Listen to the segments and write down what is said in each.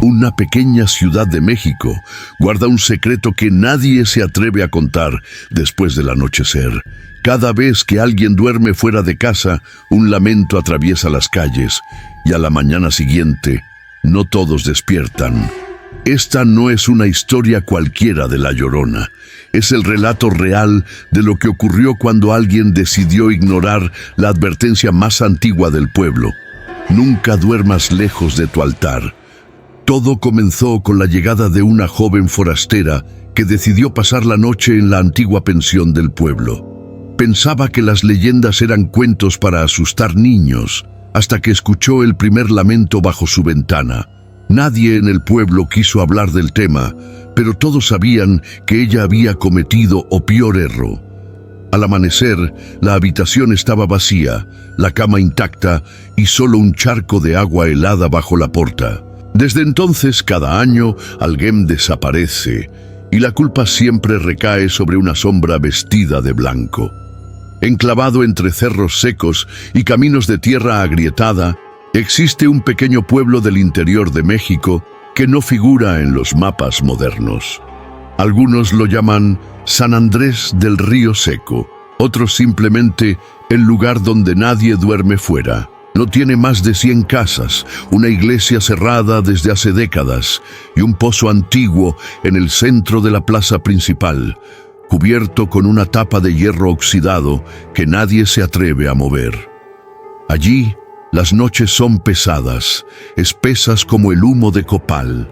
Una pequeña ciudad de México guarda un secreto que nadie se atreve a contar después del anochecer. Cada vez que alguien duerme fuera de casa, un lamento atraviesa las calles y a la mañana siguiente, no todos despiertan. Esta no es una historia cualquiera de La Llorona. Es el relato real de lo que ocurrió cuando alguien decidió ignorar la advertencia más antigua del pueblo. Nunca duermas lejos de tu altar. Todo comenzó con la llegada de una joven forastera que decidió pasar la noche en la antigua pensión del pueblo. Pensaba que las leyendas eran cuentos para asustar niños, hasta que escuchó el primer lamento bajo su ventana. Nadie en el pueblo quiso hablar del tema, pero todos sabían que ella había cometido o peor error. Al amanecer, la habitación estaba vacía, la cama intacta y solo un charco de agua helada bajo la porta. Desde entonces, cada año, alguien desaparece y la culpa siempre recae sobre una sombra vestida de blanco. Enclavado entre cerros secos y caminos de tierra agrietada, existe un pequeño pueblo del interior de México que no figura en los mapas modernos. Algunos lo llaman San Andrés del Río Seco, otros simplemente el lugar donde nadie duerme fuera. No tiene más de 100 casas, una iglesia cerrada desde hace décadas y un pozo antiguo en el centro de la plaza principal, cubierto con una tapa de hierro oxidado que nadie se atreve a mover. Allí, las noches son pesadas, espesas como el humo de copal,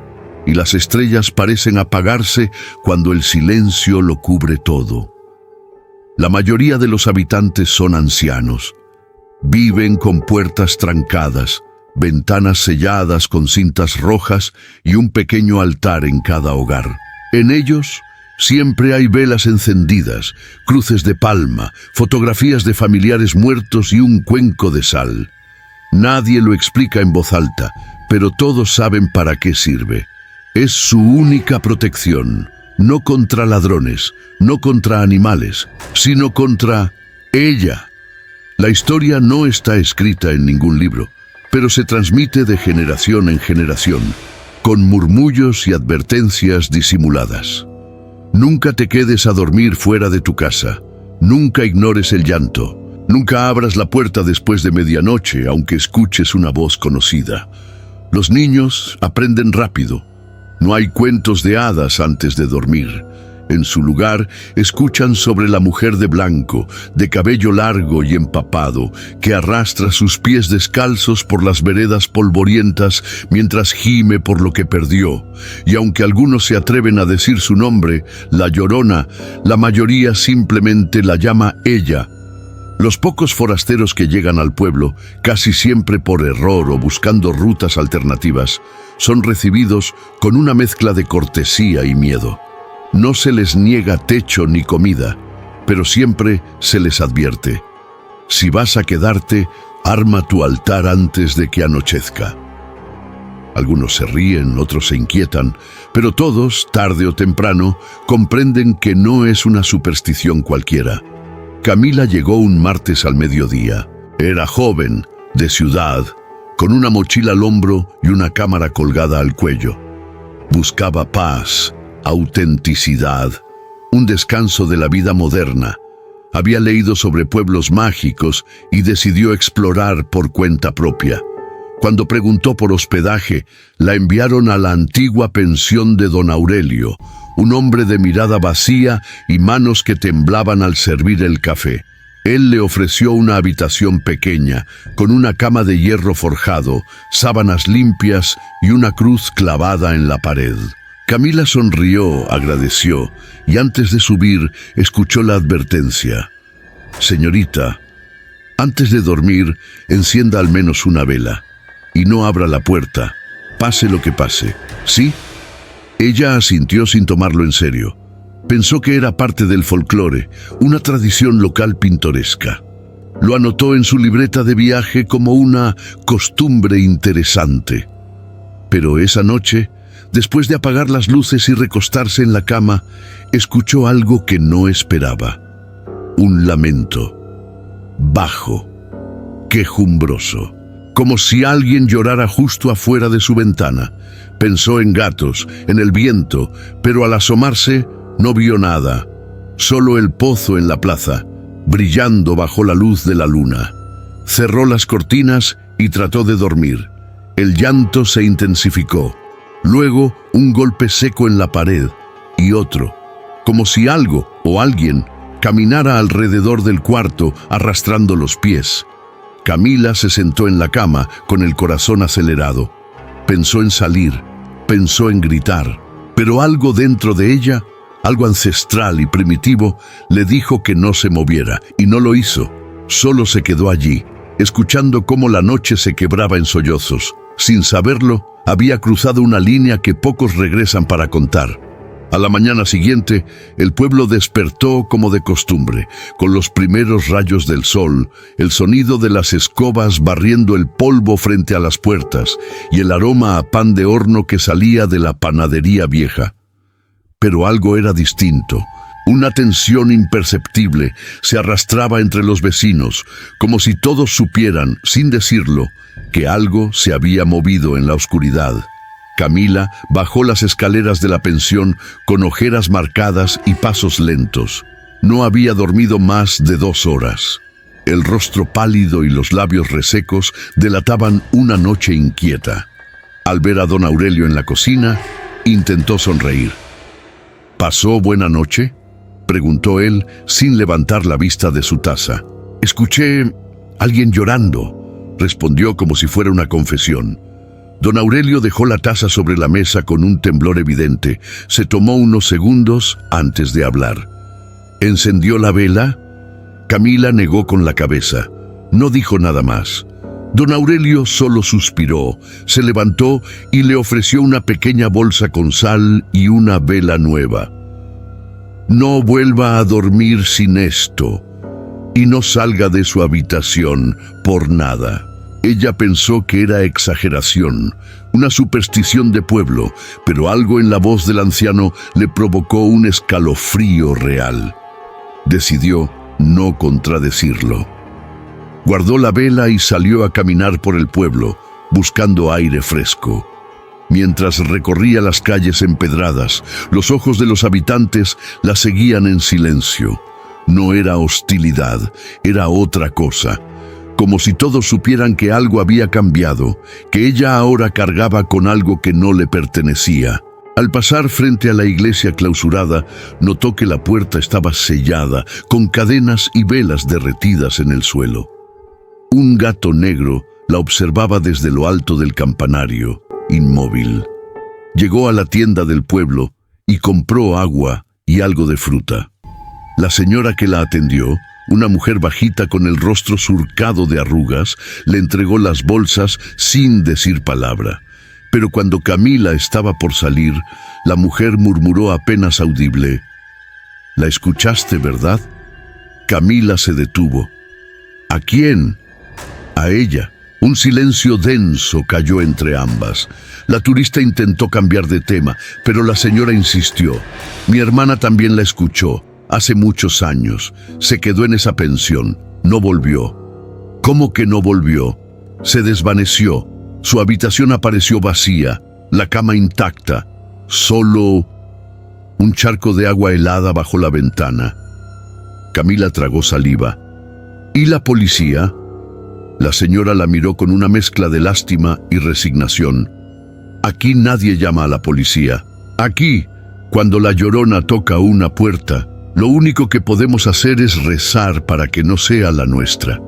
y las estrellas parecen apagarse cuando el silencio lo cubre todo. La mayoría de los habitantes son ancianos. Viven con puertas trancadas, ventanas selladas con cintas rojas y un pequeño altar en cada hogar. En ellos siempre hay velas encendidas, cruces de palma, fotografías de familiares muertos y un cuenco de sal. Nadie lo explica en voz alta, pero todos saben para qué sirve. Es su única protección, no contra ladrones, no contra animales, sino contra ella. La historia no está escrita en ningún libro, pero se transmite de generación en generación, con murmullos y advertencias disimuladas. Nunca te quedes a dormir fuera de tu casa, nunca ignores el llanto. Nunca abras la puerta después de medianoche, aunque escuches una voz conocida. Los niños aprenden rápido. No hay cuentos de hadas antes de dormir. En su lugar, escuchan sobre la mujer de blanco, de cabello largo y empapado, que arrastra sus pies descalzos por las veredas polvorientas mientras gime por lo que perdió. Y aunque algunos se atreven a decir su nombre, La Llorona, la mayoría simplemente la llama ella. Los pocos forasteros que llegan al pueblo, casi siempre por error o buscando rutas alternativas, son recibidos con una mezcla de cortesía y miedo. No se les niega techo ni comida, pero siempre se les advierte: si vas a quedarte, arma tu altar antes de que anochezca. Algunos se ríen, otros se inquietan, pero todos, tarde o temprano, comprenden que no es una superstición cualquiera. Camila llegó un martes al mediodía. Era joven, de ciudad, con una mochila al hombro y una cámara colgada al cuello. Buscaba paz, autenticidad, un descanso de la vida moderna. Había leído sobre pueblos mágicos y decidió explorar por cuenta propia. Cuando preguntó por hospedaje, la enviaron a la antigua pensión de don Aurelio, un hombre de mirada vacía y manos que temblaban al servir el café. Él le ofreció una habitación pequeña, con una cama de hierro forjado, sábanas limpias y una cruz clavada en la pared. Camila sonrió, agradeció, y antes de subir, escuchó la advertencia: «Señorita, antes de dormir, encienda al menos una vela, y no abra la puerta, pase lo que pase, ¿sí?». Ella asintió sin tomarlo en serio. Pensó que era parte del folclore, una tradición local pintoresca. Lo anotó en su libreta de viaje como una costumbre interesante. Pero esa noche, después de apagar las luces y recostarse en la cama, escuchó algo que no esperaba. Un lamento, bajo, quejumbroso. como si alguien llorara justo afuera de su ventana. Pensó en gatos, en el viento, pero al asomarse no vio nada, solo el pozo en la plaza, brillando bajo la luz de la luna. Cerró las cortinas y trató de dormir. El llanto se intensificó. Luego, un golpe seco en la pared y otro, como si algo o alguien caminara alrededor del cuarto arrastrando los pies. Camila se sentó en la cama con el corazón acelerado. Pensó en salir, pensó en gritar, pero algo dentro de ella, algo ancestral y primitivo, le dijo que no se moviera, y no lo hizo. Solo se quedó allí, escuchando cómo la noche se quebraba en sollozos. Sin saberlo, había cruzado una línea que pocos regresan para contar. A la mañana siguiente, el pueblo despertó como de costumbre, con los primeros rayos del sol, el sonido de las escobas barriendo el polvo frente a las puertas y el aroma a pan de horno que salía de la panadería vieja. Pero algo era distinto. Una tensión imperceptible se arrastraba entre los vecinos, como si todos supieran, sin decirlo, que algo se había movido en la oscuridad. Camila bajó las escaleras de la pensión con ojeras marcadas y pasos lentos. No había dormido más de 2 horas. El rostro pálido y los labios resecos delataban una noche inquieta. Al ver a don Aurelio en la cocina, intentó sonreír. ¿Pasó buena noche?, preguntó él sin levantar la vista de su taza. Escuché a alguien llorando, respondió como si fuera una confesión. Don Aurelio dejó la taza sobre la mesa con un temblor evidente. Se tomó unos segundos antes de hablar. ¿Encendió la vela? Camila negó con la cabeza. No dijo nada más. Don Aurelio solo suspiró, se levantó y le ofreció una pequeña bolsa con sal y una vela nueva. No vuelva a dormir sin esto y no salga de su habitación por nada. Ella pensó que era exageración, una superstición de pueblo, pero algo en la voz del anciano le provocó un escalofrío real. Decidió no contradecirlo. Guardó la vela y salió a caminar por el pueblo, buscando aire fresco. Mientras recorría las calles empedradas, los ojos de los habitantes la seguían en silencio. No era hostilidad, era otra cosa. Como si todos supieran que algo había cambiado, que ella ahora cargaba con algo que no le pertenecía. Al pasar frente a la iglesia clausurada, notó que la puerta estaba sellada, con cadenas y velas derretidas en el suelo. Un gato negro la observaba desde lo alto del campanario, inmóvil. Llegó a la tienda del pueblo y compró agua y algo de fruta. La señora que la atendió, una mujer bajita con el rostro surcado de arrugas, le entregó las bolsas sin decir palabra. Pero cuando Camila estaba por salir, la mujer murmuró apenas audible: «¿La escuchaste, verdad?». Camila se detuvo. ¿A quién? A ella. Un silencio denso cayó entre ambas. La turista intentó cambiar de tema, pero la señora insistió. «Mi hermana también la escuchó. Hace muchos años. Se quedó en esa pensión. No volvió». «¿Cómo que no volvió?». Se desvaneció. Su habitación apareció vacía, la cama intacta. Solo un charco de agua helada bajo la ventana. Camila tragó saliva. ¿Y la policía? La señora la miró con una mezcla de lástima y resignación. «Aquí nadie llama a la policía. Aquí, cuando la Llorona toca una puerta, lo único que podemos hacer es rezar para que no sea la nuestra».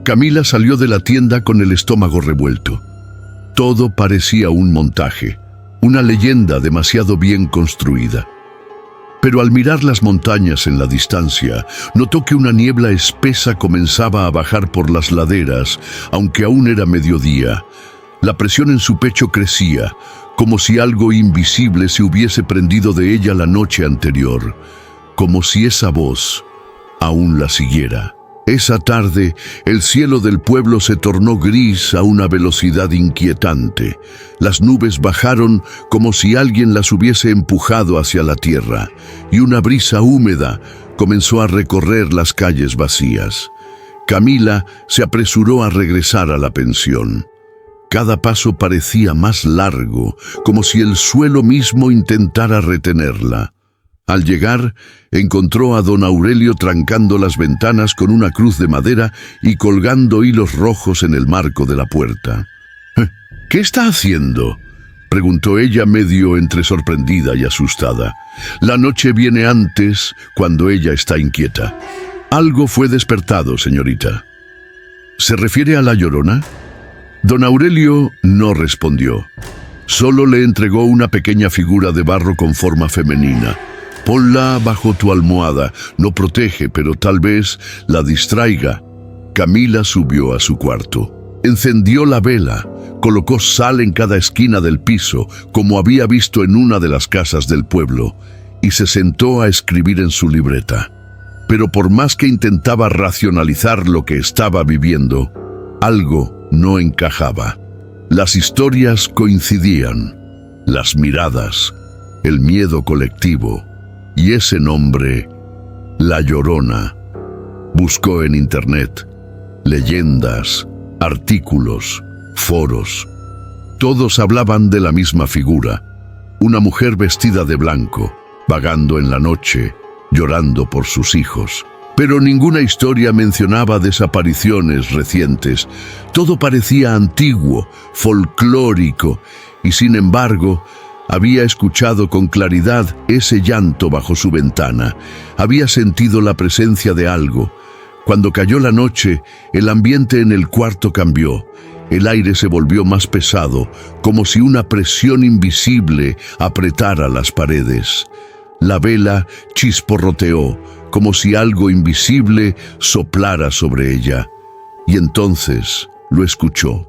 Camila salió de la tienda con el estómago revuelto. Todo parecía un montaje, una leyenda demasiado bien construida. Pero al mirar las montañas en la distancia, notó que una niebla espesa comenzaba a bajar por las laderas, aunque aún era mediodía. La presión en su pecho crecía, como si algo invisible se hubiese prendido de ella la noche anterior, como si esa voz aún la siguiera. Esa tarde, el cielo del pueblo se tornó gris a una velocidad inquietante. Las nubes bajaron como si alguien las hubiese empujado hacia la tierra, y una brisa húmeda comenzó a recorrer las calles vacías. Camila se apresuró a regresar a la pensión. Cada paso parecía más largo, como si el suelo mismo intentara retenerla. Al llegar, encontró a don Aurelio trancando las ventanas con una cruz de madera y colgando hilos rojos en el marco de la puerta. «¿Qué está haciendo?», preguntó ella medio entre sorprendida y asustada. La noche viene antes, cuando ella está inquieta. «Algo fue despertado, señorita». «¿Se refiere a la Llorona?». Don Aurelio no respondió. Solo le entregó una pequeña figura de barro con forma femenina. «Ponla bajo tu almohada. No protege, pero tal vez la distraiga». Camila subió a su cuarto. Encendió la vela. Colocó sal en cada esquina del piso, como había visto en una de las casas del pueblo, y se sentó a escribir en su libreta. Pero por más que intentaba racionalizar lo que estaba viviendo, algo no encajaba. Las historias coincidían, las miradas, el miedo colectivo, y ese nombre, La Llorona. Buscó en internet leyendas, artículos, foros. Todos hablaban de la misma figura, una mujer vestida de blanco, vagando en la noche, llorando por sus hijos. Pero ninguna historia mencionaba desapariciones recientes. Todo parecía antiguo, folclórico, y sin embargo, había escuchado con claridad ese llanto bajo su ventana. Había sentido la presencia de algo. Cuando cayó la noche, el ambiente en el cuarto cambió. El aire se volvió más pesado, como si una presión invisible apretara las paredes. La vela chisporroteó, como si algo invisible soplara sobre ella. Y entonces lo escuchó.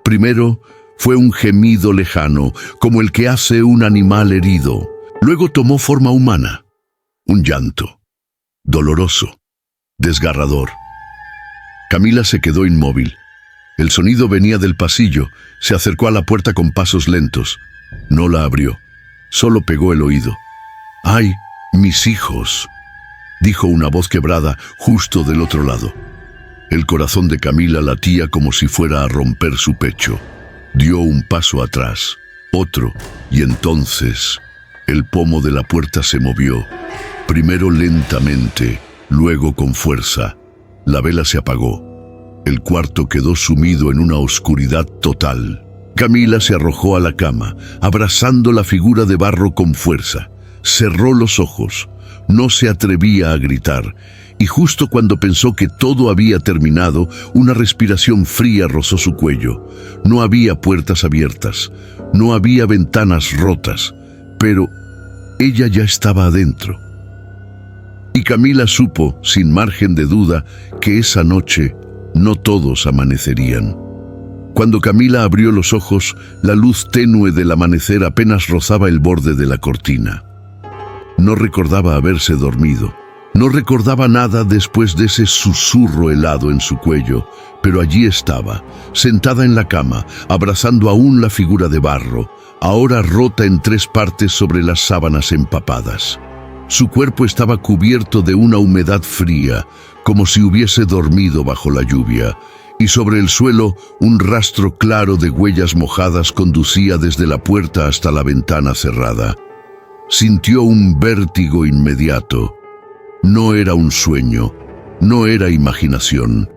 Primero fue un gemido lejano, como el que hace un animal herido. Luego tomó forma humana. Un llanto. Doloroso. Desgarrador. Camila se quedó inmóvil. El sonido venía del pasillo. Se acercó a la puerta con pasos lentos. No la abrió. Solo pegó el oído. «¡Ay, mis hijos!», dijo una voz quebrada justo del otro lado. El corazón de Camila latía como si fuera a romper su pecho. Dio un paso atrás, otro, y entonces el pomo de la puerta se movió. Primero lentamente, luego con fuerza. La vela se apagó. El cuarto quedó sumido en una oscuridad total. Camila se arrojó a la cama, abrazando la figura de barro con fuerza. Cerró los ojos. No se atrevía a gritar. Y justo cuando pensó que todo había terminado, una respiración fría rozó su cuello. No había puertas abiertas. No había ventanas rotas. Pero ella ya estaba adentro. Y Camila supo, sin margen de duda, que esa noche no todos amanecerían. Cuando Camila abrió los ojos, la luz tenue del amanecer apenas rozaba el borde de la cortina. No recordaba haberse dormido. No recordaba nada después de ese susurro helado en su cuello, pero allí estaba, sentada en la cama, abrazando aún la figura de barro, ahora rota en 3 partes sobre las sábanas empapadas. Su cuerpo estaba cubierto de una humedad fría, como si hubiese dormido bajo la lluvia, y sobre el suelo un rastro claro de huellas mojadas conducía desde la puerta hasta la ventana cerrada. Sintió un vértigo inmediato. No era un sueño, no era imaginación.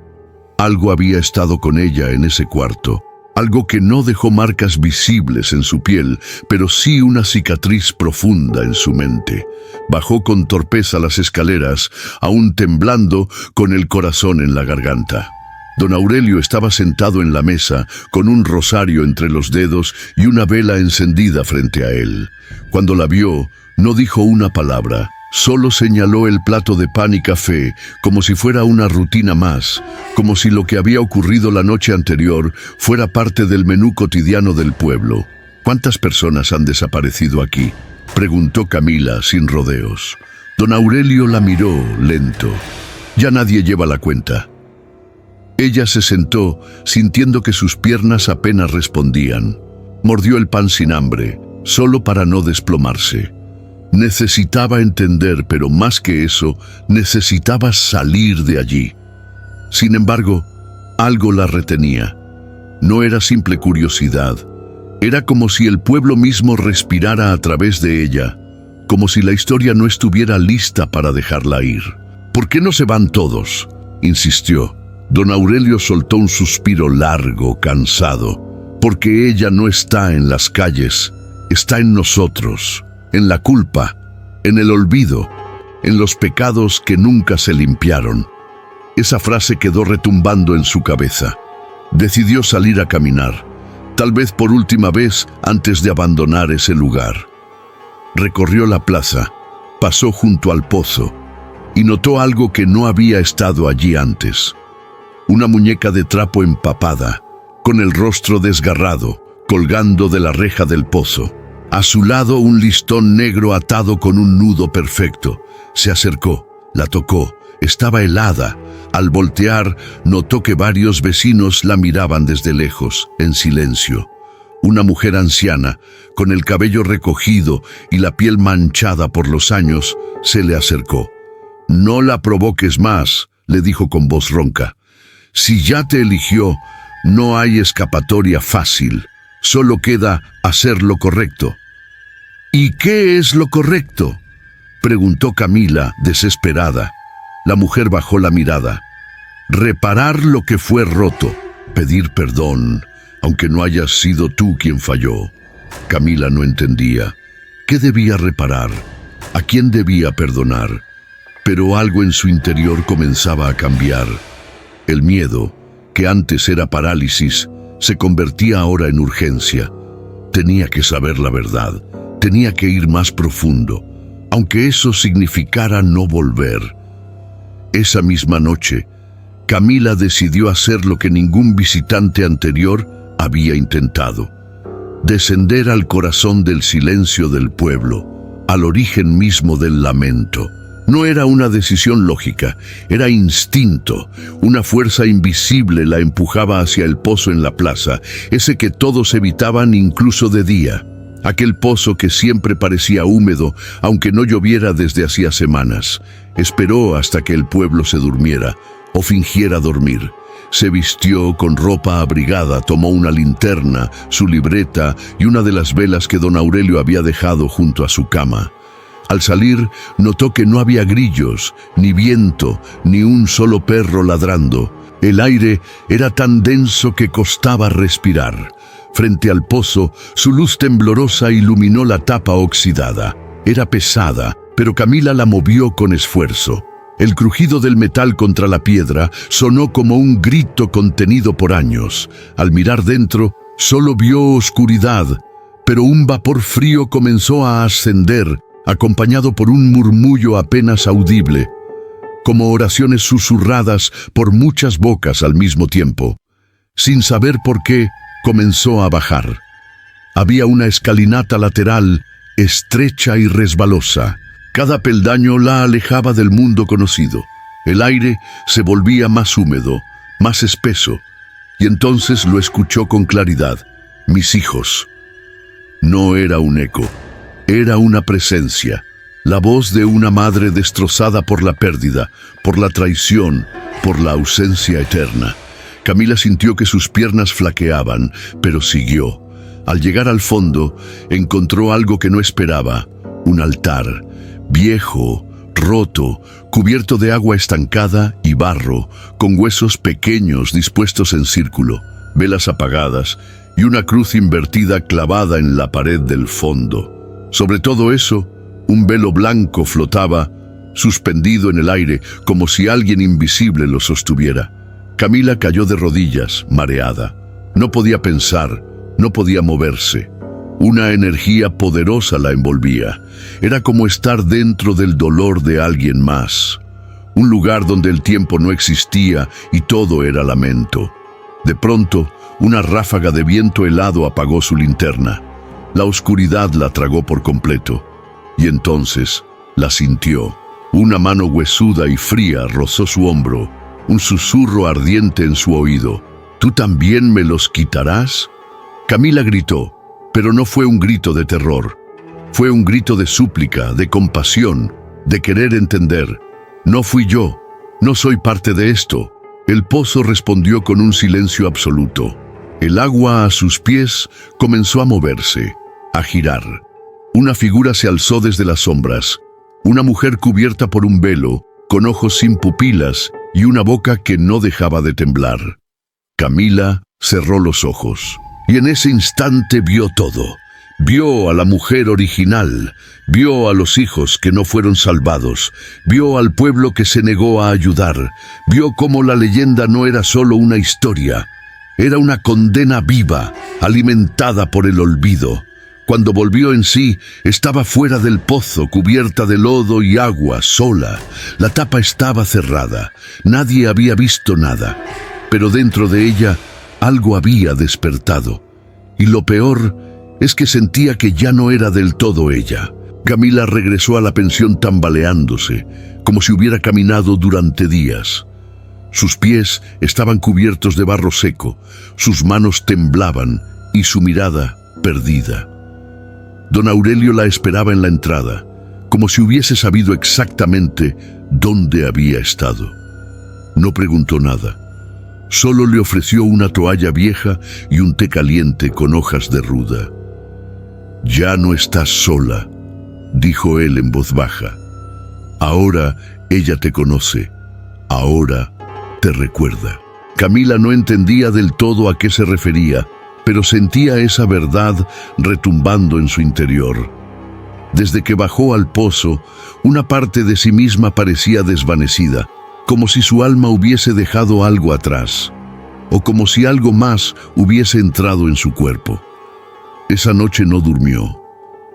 Algo había estado con ella en ese cuarto, algo que no dejó marcas visibles en su piel, pero sí una cicatriz profunda en su mente. Bajó con torpeza las escaleras, aún temblando, con el corazón en la garganta. Don Aurelio estaba sentado en la mesa, con un rosario entre los dedos y una vela encendida frente a él. Cuando la vio, no dijo una palabra. Solo señaló el plato de pan y café, como si fuera una rutina más, como si lo que había ocurrido la noche anterior fuera parte del menú cotidiano del pueblo. ¿Cuántas personas han desaparecido aquí?, preguntó Camila sin rodeos. Don Aurelio la miró lento. Ya nadie lleva la cuenta. Ella se sentó, sintiendo que sus piernas apenas respondían. Mordió el pan sin hambre, solo para no desplomarse. Necesitaba entender, pero más que eso, necesitaba salir de allí. Sin embargo, algo la retenía. No era simple curiosidad. Era como si el pueblo mismo respirara a través de ella, como si la historia no estuviera lista para dejarla ir. «¿Por qué no se van todos?», insistió. Don Aurelio soltó un suspiro largo, cansado. «Porque ella no está en las calles, está en nosotros, en la culpa, en el olvido, en los pecados que nunca se limpiaron». Esa frase quedó retumbando en su cabeza. Decidió salir a caminar, tal vez por última vez antes de abandonar ese lugar. Recorrió la plaza, pasó junto al pozo y notó algo que no había estado allí antes. Una muñeca de trapo empapada, con el rostro desgarrado, colgando de la reja del pozo. A su lado un listón negro atado con un nudo perfecto. Se acercó, la tocó, estaba helada. Al voltear, notó que varios vecinos la miraban desde lejos, en silencio. Una mujer anciana, con el cabello recogido y la piel manchada por los años, se le acercó. «No la provoques más», le dijo con voz ronca. «Si ya te eligió, no hay escapatoria fácil. Solo queda hacer lo correcto». «¿Y qué es lo correcto?», preguntó Camila, desesperada. La mujer bajó la mirada. «Reparar lo que fue roto, pedir perdón, aunque no hayas sido tú quien falló». Camila no entendía. ¿Qué debía reparar? ¿A quién debía perdonar? Pero algo en su interior comenzaba a cambiar. El miedo, que antes era parálisis, se convertía ahora en urgencia. Tenía que saber la verdad, tenía que ir más profundo, aunque eso significara no volver. Esa misma noche, Camila decidió hacer lo que ningún visitante anterior había intentado: descender al corazón del silencio del pueblo, al origen mismo del lamento. No era una decisión lógica, era instinto. Una fuerza invisible la empujaba hacia el pozo en la plaza, ese que todos evitaban incluso de día. Aquel pozo que siempre parecía húmedo, aunque no lloviera desde hacía semanas. Esperó hasta que el pueblo se durmiera, o fingiera dormir. Se vistió con ropa abrigada, tomó una linterna, su libreta y una de las velas que don Aurelio había dejado junto a su cama. Al salir, notó que no había grillos, ni viento, ni un solo perro ladrando. El aire era tan denso que costaba respirar. Frente al pozo, su luz temblorosa iluminó la tapa oxidada. Era pesada, pero Camila la movió con esfuerzo. El crujido del metal contra la piedra sonó como un grito contenido por años. Al mirar dentro, solo vio oscuridad, pero un vapor frío comenzó a ascender, acompañado por un murmullo apenas audible, como oraciones susurradas por muchas bocas al mismo tiempo. Sin saber por qué, comenzó a bajar. Había una escalinata lateral, estrecha y resbalosa. Cada peldaño la alejaba del mundo conocido. El aire se volvía más húmedo, más espeso, y entonces lo escuchó con claridad: «Mis hijos». No era un eco, era una presencia, la voz de una madre destrozada por la pérdida, por la traición, por la ausencia eterna. Camila sintió que sus piernas flaqueaban, pero siguió. Al llegar al fondo, encontró algo que no esperaba: un altar, viejo, roto, cubierto de agua estancada y barro, con huesos pequeños dispuestos en círculo, velas apagadas y una cruz invertida clavada en la pared del fondo. Sobre todo eso, un velo blanco flotaba, suspendido en el aire, como si alguien invisible lo sostuviera. Camila cayó de rodillas, mareada. No podía pensar, no podía moverse. Una energía poderosa la envolvía. Era como estar dentro del dolor de alguien más. Un lugar donde el tiempo no existía y todo era lamento. De pronto, una ráfaga de viento helado apagó su linterna. La oscuridad la tragó por completo. Y entonces la sintió. Una mano huesuda y fría rozó su hombro. Un susurro ardiente en su oído: «¿Tú también me los quitarás?». Camila gritó, pero no fue un grito de terror. Fue un grito de súplica, de compasión, de querer entender. «No fui yo, no soy parte de esto. El pozo respondió con un silencio absoluto. El agua a sus pies comenzó a moverse, a girar. Una figura se alzó desde las sombras. Una mujer cubierta por un velo, con ojos sin pupilas y una boca que no dejaba de temblar. Camila cerró los ojos y en ese instante vio todo. Vio a la mujer original, vio a los hijos que no fueron salvados, vio al pueblo que se negó a ayudar, vio cómo la leyenda no era solo una historia, era una condena viva, alimentada por el olvido. Cuando volvió en sí, estaba fuera del pozo, cubierta de lodo y agua, sola. La tapa estaba cerrada, nadie había visto nada, pero dentro de ella algo había despertado. Y lo peor es que sentía que ya no era del todo ella. Camila regresó a la pensión tambaleándose, como si hubiera caminado durante días. Sus pies estaban cubiertos de barro seco, sus manos temblaban y su mirada perdida. Don Aurelio la esperaba en la entrada, como si hubiese sabido exactamente dónde había estado. No preguntó nada. Solo le ofreció una toalla vieja y un té caliente con hojas de ruda. «Ya no estás sola», dijo él en voz baja. «Ahora ella te conoce, ahora te recuerda». Camila no entendía del todo a qué se refería, pero sentía esa verdad retumbando en su interior. Desde que bajó al pozo, una parte de sí misma parecía desvanecida, como si su alma hubiese dejado algo atrás, o como si algo más hubiese entrado en su cuerpo. Esa noche no durmió.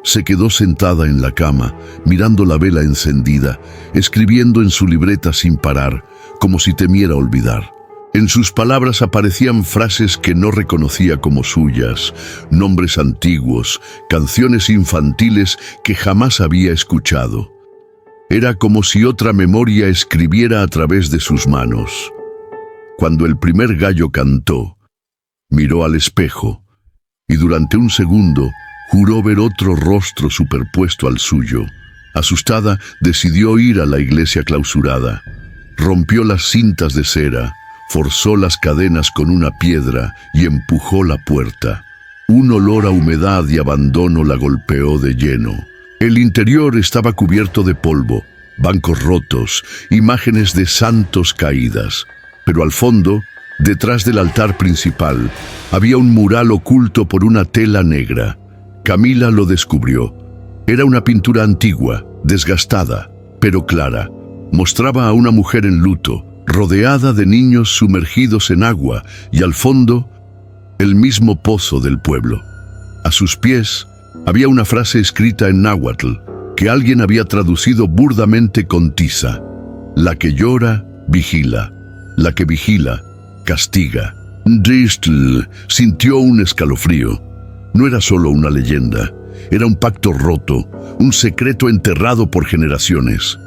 Se quedó sentada en la cama, mirando la vela encendida, escribiendo en su libreta sin parar, como si temiera olvidar. En sus palabras aparecían frases que no reconocía como suyas, nombres antiguos, canciones infantiles que jamás había escuchado. Era como si otra memoria escribiera a través de sus manos. Cuando el primer gallo cantó, miró al espejo y durante un segundo juró ver otro rostro superpuesto al suyo. Asustada, decidió ir a la iglesia clausurada. Rompió las cintas de cera, forzó las cadenas con una piedra y empujó la puerta. Un olor a humedad y abandono la golpeó de lleno. El interior estaba cubierto de polvo, bancos rotos, imágenes de santos caídas. Pero al fondo, detrás del altar principal, había un mural oculto por una tela negra. Camila lo descubrió. Era una pintura antigua, desgastada, pero clara. Mostraba a una mujer en luto, rodeada de niños sumergidos en agua, y al fondo, el mismo pozo del pueblo. A sus pies, había una frase escrita en náhuatl, que alguien había traducido burdamente con tiza. La que llora, vigila. La que vigila, castiga. Dristl sintió un escalofrío. No era solo una leyenda, era un pacto roto, un secreto enterrado por generaciones.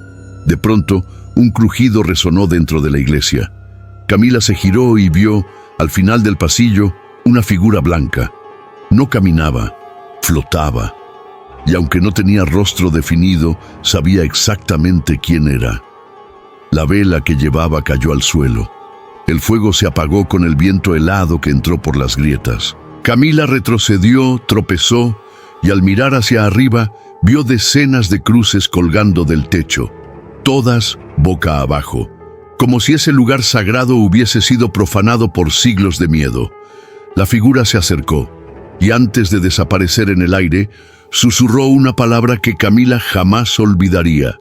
De pronto, un crujido resonó dentro de la iglesia. Camila se giró y vio, al final del pasillo, una figura blanca. No caminaba, flotaba. Y aunque no tenía rostro definido, sabía exactamente quién era. La vela que llevaba cayó al suelo. El fuego se apagó con el viento helado que entró por las grietas. Camila retrocedió, tropezó, y al mirar hacia arriba, vio decenas de cruces colgando del techo, todas boca abajo, como si ese lugar sagrado hubiese sido profanado por siglos de miedo. La figura se acercó, y antes de desaparecer en el aire, susurró una palabra que Camila jamás olvidaría.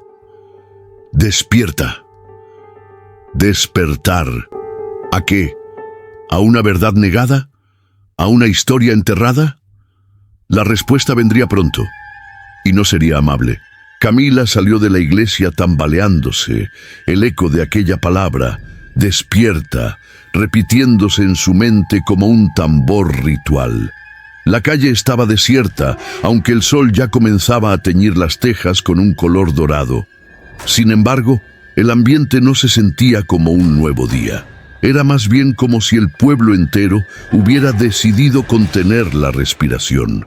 «Despierta». Despertar. ¿A qué? ¿A una verdad negada? ¿A una historia enterrada? La respuesta vendría pronto, y no sería amable. Camila salió de la iglesia tambaleándose, el eco de aquella palabra, despierta, repitiéndose en su mente como un tambor ritual. La calle estaba desierta, aunque el sol ya comenzaba a teñir las tejas con un color dorado. Sin embargo, el ambiente no se sentía como un nuevo día. Era más bien como si el pueblo entero hubiera decidido contener la respiración.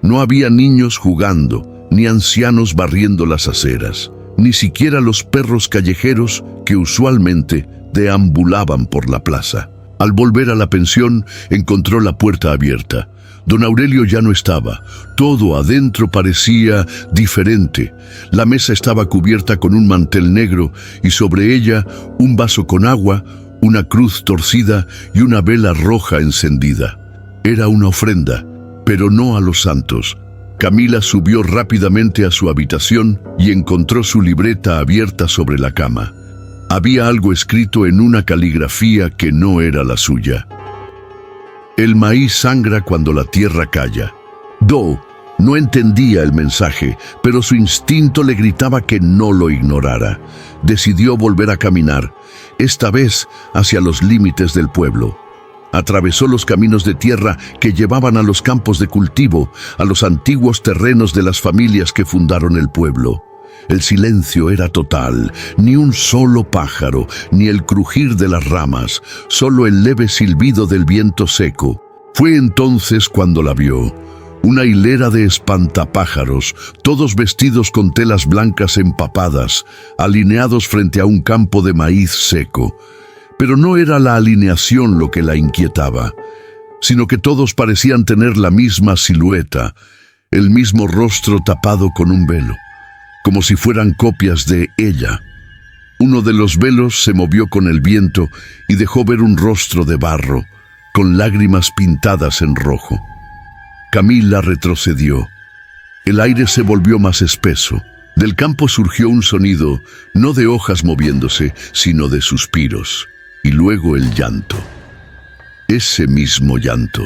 No había niños jugando, ni ancianos barriendo las aceras, ni siquiera los perros callejeros que usualmente deambulaban por la plaza. Al volver a la pensión, encontró la puerta abierta. Don Aurelio ya no estaba. Todo adentro parecía diferente. La mesa estaba cubierta con un mantel negro y sobre ella un vaso con agua, una cruz torcida y una vela roja encendida. Era una ofrenda, pero no a los santos. Camila subió rápidamente a su habitación y encontró su libreta abierta sobre la cama. Había algo escrito en una caligrafía que no era la suya. El maíz sangra cuando la tierra calla. Do no entendía el mensaje, pero su instinto le gritaba que no lo ignorara. Decidió volver a caminar, esta vez hacia los límites del pueblo. Atravesó los caminos de tierra que llevaban a los campos de cultivo, a los antiguos terrenos de las familias que fundaron el pueblo. El silencio era total, ni un solo pájaro, ni el crujir de las ramas, solo el leve silbido del viento seco. Fue entonces cuando la vio. Una hilera de espantapájaros, todos vestidos con telas blancas empapadas, alineados frente a un campo de maíz seco. Pero no era la alineación lo que la inquietaba, sino que todos parecían tener la misma silueta, el mismo rostro tapado con un velo, como si fueran copias de ella. Uno de los velos se movió con el viento y dejó ver un rostro de barro, con lágrimas pintadas en rojo. Camila retrocedió. El aire se volvió más espeso. Del campo surgió un sonido, no de hojas moviéndose, sino de suspiros. Y luego el llanto. Ese mismo llanto.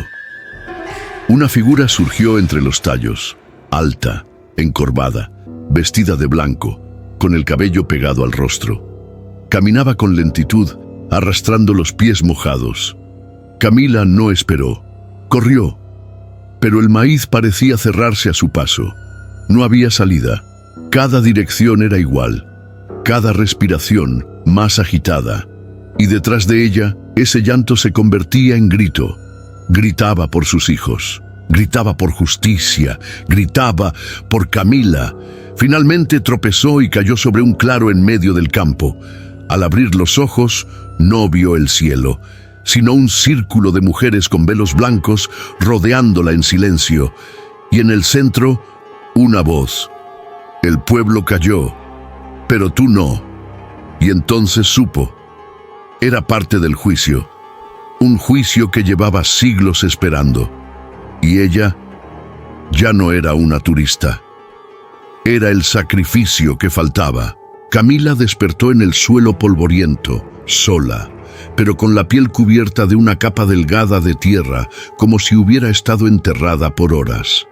Una figura surgió entre los tallos, alta, encorvada, vestida de blanco, con el cabello pegado al rostro. Caminaba con lentitud, arrastrando los pies mojados. Camila no esperó. Corrió. Pero el maíz parecía cerrarse a su paso. No había salida. Cada dirección era igual. Cada respiración más agitada. Y detrás de ella, ese llanto se convertía en grito. Gritaba por sus hijos. Gritaba por justicia. Gritaba por Camila. Finalmente tropezó y cayó sobre un claro en medio del campo. Al abrir los ojos, no vio el cielo, sino un círculo de mujeres con velos blancos rodeándola en silencio, y en el centro, una voz. El pueblo cayó, pero tú no. Y entonces supo. Era parte del juicio, un juicio que llevaba siglos esperando. Y ella ya no era una turista. Era el sacrificio que faltaba. Camila despertó en el suelo polvoriento, sola, pero con la piel cubierta de una capa delgada de tierra, como si hubiera estado enterrada por horas.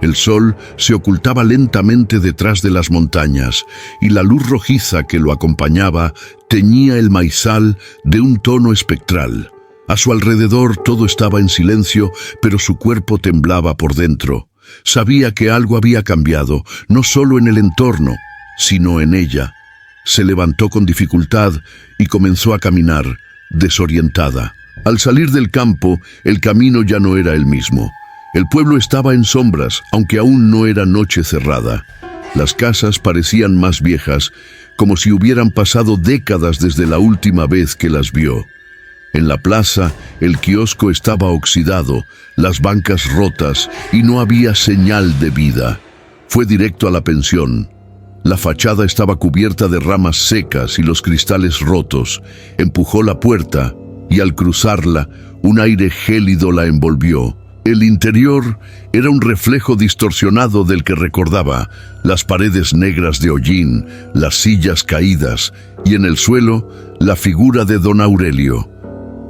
El sol se ocultaba lentamente detrás de las montañas, y la luz rojiza que lo acompañaba teñía el maizal de un tono espectral. A su alrededor todo estaba en silencio, pero su cuerpo temblaba por dentro. Sabía que algo había cambiado, no solo en el entorno, sino en ella. Se levantó con dificultad y comenzó a caminar, desorientada. Al salir del campo, el camino ya no era el mismo. El pueblo estaba en sombras, aunque aún no era noche cerrada. Las casas parecían más viejas, como si hubieran pasado décadas desde la última vez que las vio. En la plaza, el kiosco estaba oxidado, las bancas rotas y no había señal de vida. Fue directo a la pensión. La fachada estaba cubierta de ramas secas y los cristales rotos. Empujó la puerta y al cruzarla, un aire gélido la envolvió. El interior era un reflejo distorsionado del que recordaba: las paredes negras de hollín, las sillas caídas y en el suelo la figura de don Aurelio,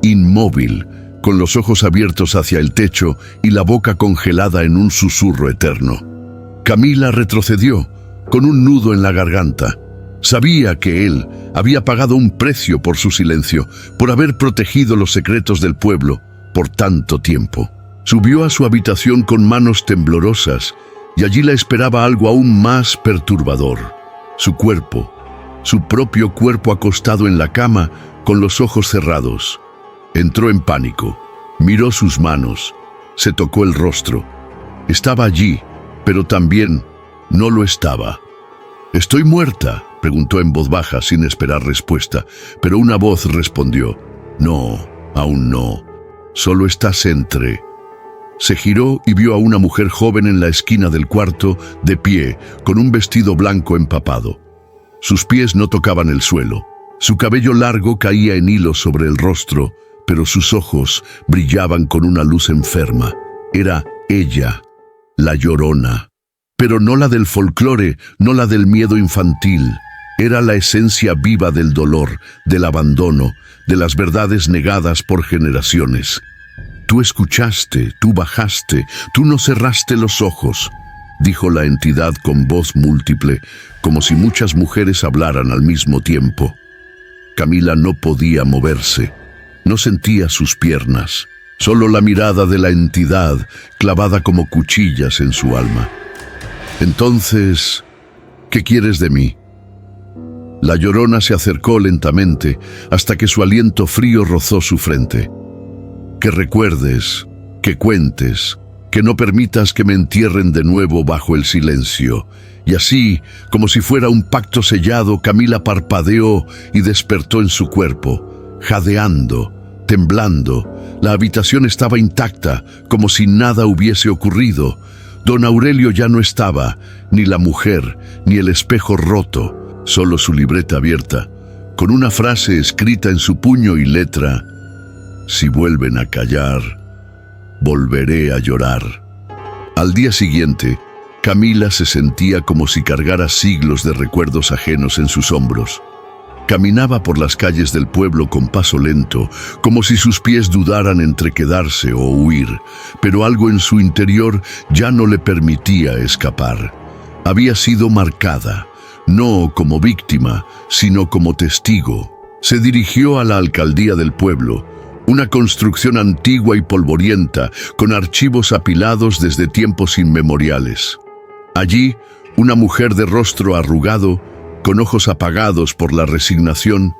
inmóvil, con los ojos abiertos hacia el techo y la boca congelada en un susurro eterno. Camila retrocedió, con un nudo en la garganta. Sabía que él había pagado un precio por su silencio, por haber protegido los secretos del pueblo por tanto tiempo. Subió a su habitación con manos temblorosas y allí la esperaba algo aún más perturbador. Su cuerpo, su propio cuerpo acostado en la cama con los ojos cerrados. Entró en pánico, miró sus manos, se tocó el rostro. Estaba allí, pero también no lo estaba. «Estoy muerta», Preguntó en voz baja sin esperar respuesta, pero una voz respondió: «No, aún no. Solo estás entre». Se giró y vio a una mujer joven en la esquina del cuarto, de pie, con un vestido blanco empapado. Sus pies no tocaban el suelo. Su cabello largo caía en hilos sobre el rostro, pero sus ojos brillaban con una luz enferma. Era ella, la Llorona. Pero no la del folclore, no la del miedo infantil. Era la esencia viva del dolor, del abandono, de las verdades negadas por generaciones. «Tú escuchaste, tú bajaste, tú no cerraste los ojos», dijo la entidad con voz múltiple, como si muchas mujeres hablaran al mismo tiempo. Camila no podía moverse, no sentía sus piernas, solo la mirada de la entidad clavada como cuchillas en su alma. «Entonces, ¿qué quieres de mí?». La Llorona se acercó lentamente hasta que su aliento frío rozó su frente. «Que recuerdes, que cuentes, que no permitas que me entierren de nuevo bajo el silencio». Y así, como si fuera un pacto sellado, Camila parpadeó y despertó en su cuerpo, jadeando, temblando. La habitación estaba intacta, como si nada hubiese ocurrido. Don Aurelio ya no estaba, ni la mujer, ni el espejo roto, solo su libreta abierta, con una frase escrita en su puño y letra: «Si vuelven a callar, volveré a llorar». Al día siguiente, Camila se sentía como si cargara siglos de recuerdos ajenos en sus hombros. Caminaba por las calles del pueblo con paso lento, como si sus pies dudaran entre quedarse o huir, pero algo en su interior ya no le permitía escapar. Había sido marcada, no como víctima, sino como testigo. Se dirigió a la alcaldía del pueblo, una construcción antigua y polvorienta, con archivos apilados desde tiempos inmemoriales. Allí, una mujer de rostro arrugado, con ojos apagados por la resignación,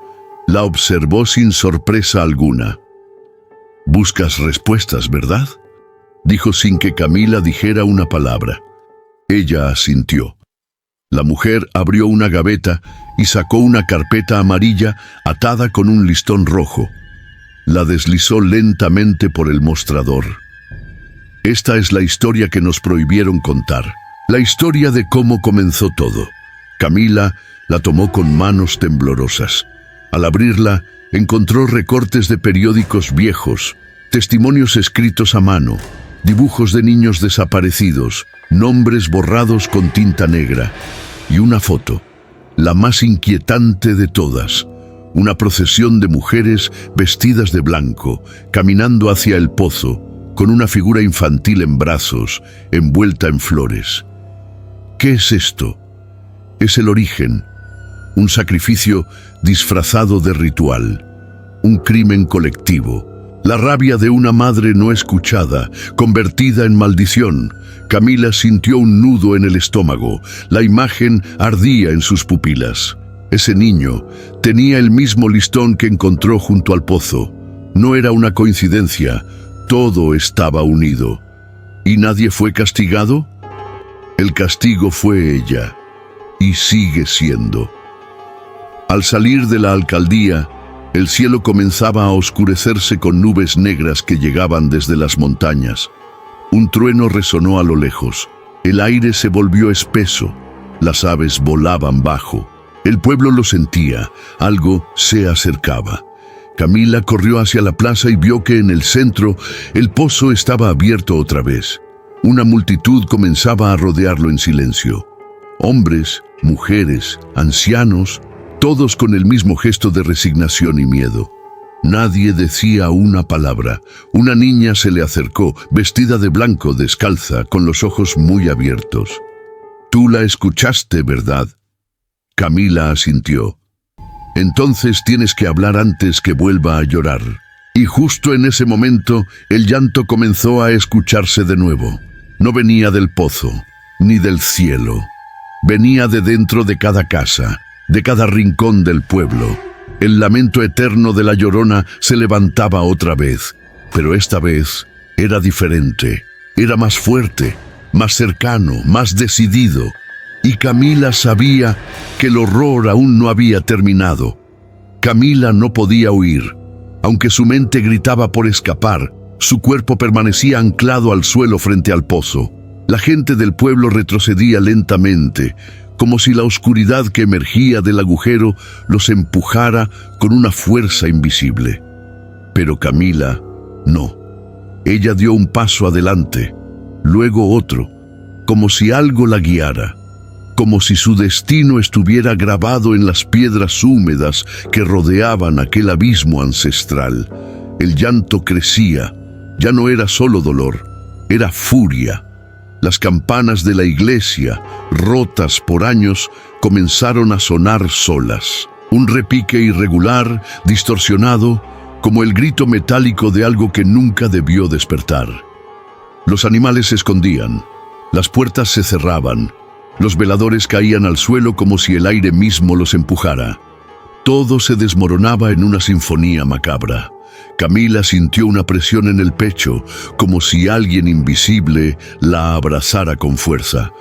la observó sin sorpresa alguna. «Buscas respuestas, ¿verdad?», dijo sin que Camila dijera una palabra. Ella asintió. La mujer abrió una gaveta y sacó una carpeta amarilla atada con un listón rojo. La deslizó lentamente por el mostrador. «Esta es la historia que nos prohibieron contar. La historia de cómo comenzó todo». Camila la tomó con manos temblorosas. Al abrirla, encontró recortes de periódicos viejos, testimonios escritos a mano, dibujos de niños desaparecidos, nombres borrados con tinta negra y una foto, la más inquietante de todas, una procesión de mujeres vestidas de blanco, caminando hacia el pozo, con una figura infantil en brazos, envuelta en flores. ¿Qué es esto? Es el origen, un sacrificio disfrazado de ritual, un crimen colectivo, la rabia de una madre no escuchada, convertida en maldición. Camila sintió un nudo en el estómago, la imagen ardía en sus pupilas. Ese niño tenía el mismo listón que encontró junto al pozo. No era una coincidencia, todo estaba unido. ¿Y nadie fue castigado? El castigo fue ella, y sigue siendo. Al salir de la alcaldía, el cielo comenzaba a oscurecerse con nubes negras que llegaban desde las montañas. Un trueno resonó a lo lejos. El aire se volvió espeso. Las aves volaban bajo. El pueblo lo sentía. Algo se acercaba. Camila corrió hacia la plaza y vio que en el centro el pozo estaba abierto otra vez. Una multitud comenzaba a rodearlo en silencio. Hombres, mujeres, ancianos, todos con el mismo gesto de resignación y miedo. Nadie decía una palabra. Una niña se le acercó, vestida de blanco, descalza, con los ojos muy abiertos. «Tú la escuchaste, ¿verdad?». Camila asintió. «Entonces tienes que hablar antes que vuelva a llorar». Y justo en ese momento, el llanto comenzó a escucharse de nuevo. No venía del pozo, ni del cielo. Venía de dentro de cada casa, de cada rincón del pueblo. El lamento eterno de la Llorona se levantaba otra vez, pero esta vez era diferente, era más fuerte, más cercano, más decidido. Y Camila sabía que el horror aún no había terminado. Camila no podía huir. Aunque su mente gritaba por escapar, su cuerpo permanecía anclado al suelo frente al pozo. La gente del pueblo retrocedía lentamente, como si la oscuridad que emergía del agujero los empujara con una fuerza invisible. Pero Camila no. Ella dio un paso adelante, luego otro, como si algo la guiara, como si su destino estuviera grabado en las piedras húmedas que rodeaban aquel abismo ancestral. El llanto crecía, ya no era solo dolor, era furia. Las campanas de la iglesia, rotas por años, comenzaron a sonar solas. Un repique irregular, distorsionado, como el grito metálico de algo que nunca debió despertar. Los animales se escondían, las puertas se cerraban, los veladores caían al suelo como si el aire mismo los empujara. Todo se desmoronaba en una sinfonía macabra. Camila sintió una presión en el pecho, como si alguien invisible la abrazara con fuerza.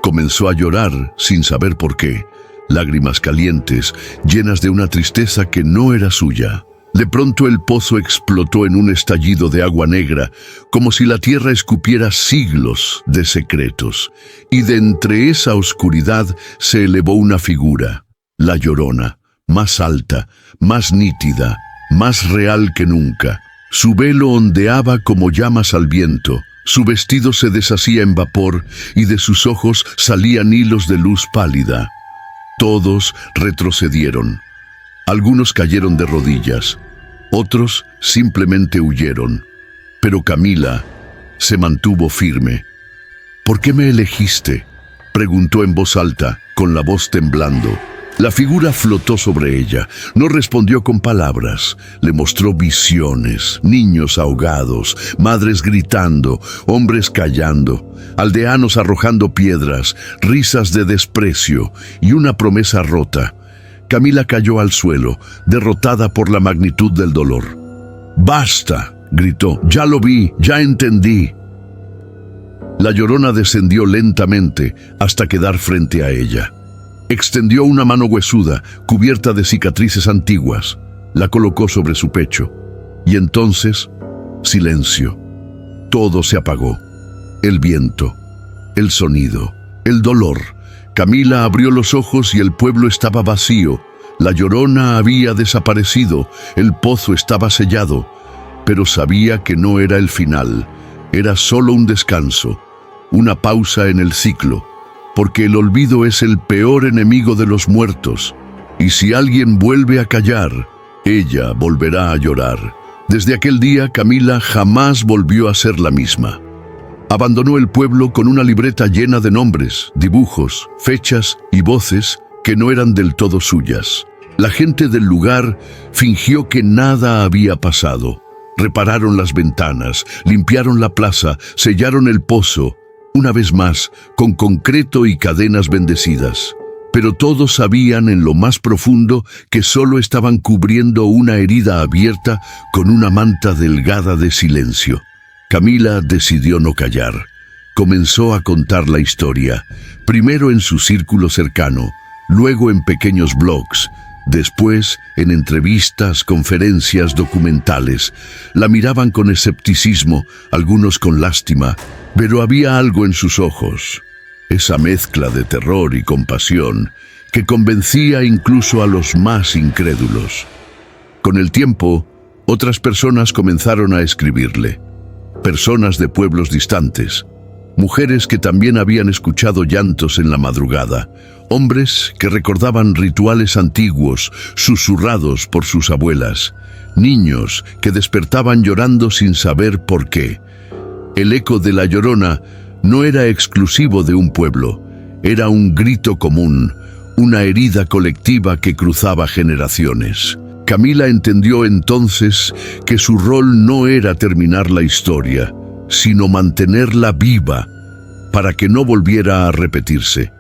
Comenzó a llorar sin saber por qué, lágrimas calientes, llenas de una tristeza que no era suya. De pronto el pozo explotó en un estallido de agua negra, como si la tierra escupiera siglos de secretos. Y de entre esa oscuridad se elevó una figura, la Llorona, más alta, más nítida, más real que nunca. Su velo ondeaba como llamas al viento, su vestido se deshacía en vapor y de sus ojos salían hilos de luz pálida. Todos retrocedieron. Algunos cayeron de rodillas, otros simplemente huyeron. Pero Camila se mantuvo firme. ¿Por qué me elegiste?, preguntó en voz alta, con la voz temblando. La figura flotó sobre ella, no respondió con palabras, le mostró visiones, niños ahogados, madres gritando, hombres callando, aldeanos arrojando piedras, risas de desprecio y una promesa rota. Camila cayó al suelo, derrotada por la magnitud del dolor. «¡Basta!», gritó. «Ya lo vi, ya entendí». La Llorona descendió lentamente hasta quedar frente a ella. Extendió una mano huesuda, cubierta de cicatrices antiguas. La colocó sobre su pecho. Y entonces, silencio. Todo se apagó. El viento, el sonido, el dolor. Camila abrió los ojos y el pueblo estaba vacío. La Llorona había desaparecido, el pozo estaba sellado. Pero sabía que no era el final. Era solo un descanso, una pausa en el ciclo. Porque el olvido es el peor enemigo de los muertos, y si alguien vuelve a callar, ella volverá a llorar. Desde aquel día, Camila jamás volvió a ser la misma. Abandonó el pueblo con una libreta llena de nombres, dibujos, fechas y voces que no eran del todo suyas. La gente del lugar fingió que nada había pasado. Repararon las ventanas, limpiaron la plaza, sellaron el pozo, una vez más, con concreto y cadenas bendecidas. Pero todos sabían en lo más profundo que solo estaban cubriendo una herida abierta con una manta delgada de silencio. Camila decidió no callar. Comenzó a contar la historia, primero en su círculo cercano, luego en pequeños blogs, después en entrevistas, conferencias, documentales. La miraban con escepticismo, algunos con lástima, pero había algo en sus ojos, esa mezcla de terror y compasión que convencía incluso a los más incrédulos. Con el tiempo, otras personas comenzaron a escribirle, personas de pueblos distantes, mujeres que también habían escuchado llantos en la madrugada, hombres que recordaban rituales antiguos susurrados por sus abuelas, niños que despertaban llorando sin saber por qué. El eco de la Llorona no era exclusivo de un pueblo, era un grito común, una herida colectiva que cruzaba generaciones. Camila entendió entonces que su rol no era terminar la historia, sino mantenerla viva para que no volviera a repetirse,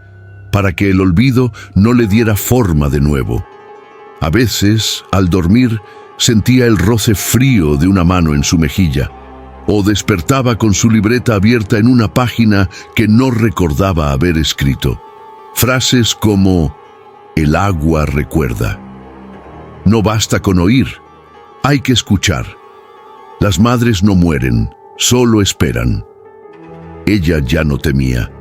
para que el olvido no le diera forma de nuevo. A veces, al dormir, sentía el roce frío de una mano en su mejilla, o despertaba con su libreta abierta en una página que no recordaba haber escrito. Frases como "el agua recuerda". No basta con oír, hay que escuchar. Las madres no mueren, solo esperan. Ella ya no temía.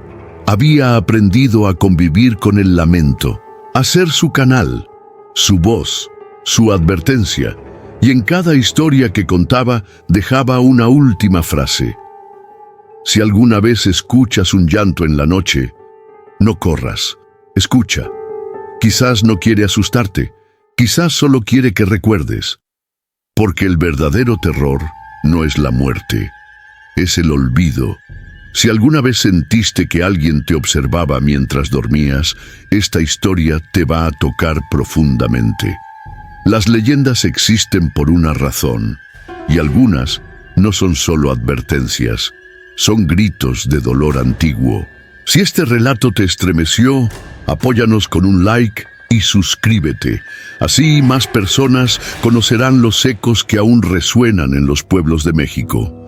Había aprendido a convivir con el lamento, a ser su canal, su voz, su advertencia, y en cada historia que contaba dejaba una última frase. Si alguna vez escuchas un llanto en la noche, no corras, escucha. Quizás no quiere asustarte, quizás solo quiere que recuerdes. Porque el verdadero terror no es la muerte, es el olvido. Si alguna vez sentiste que alguien te observaba mientras dormías, esta historia te va a tocar profundamente. Las leyendas existen por una razón, y algunas no son solo advertencias, son gritos de dolor antiguo. Si este relato te estremeció, apóyanos con un like y suscríbete. Así más personas conocerán los ecos que aún resuenan en los pueblos de México.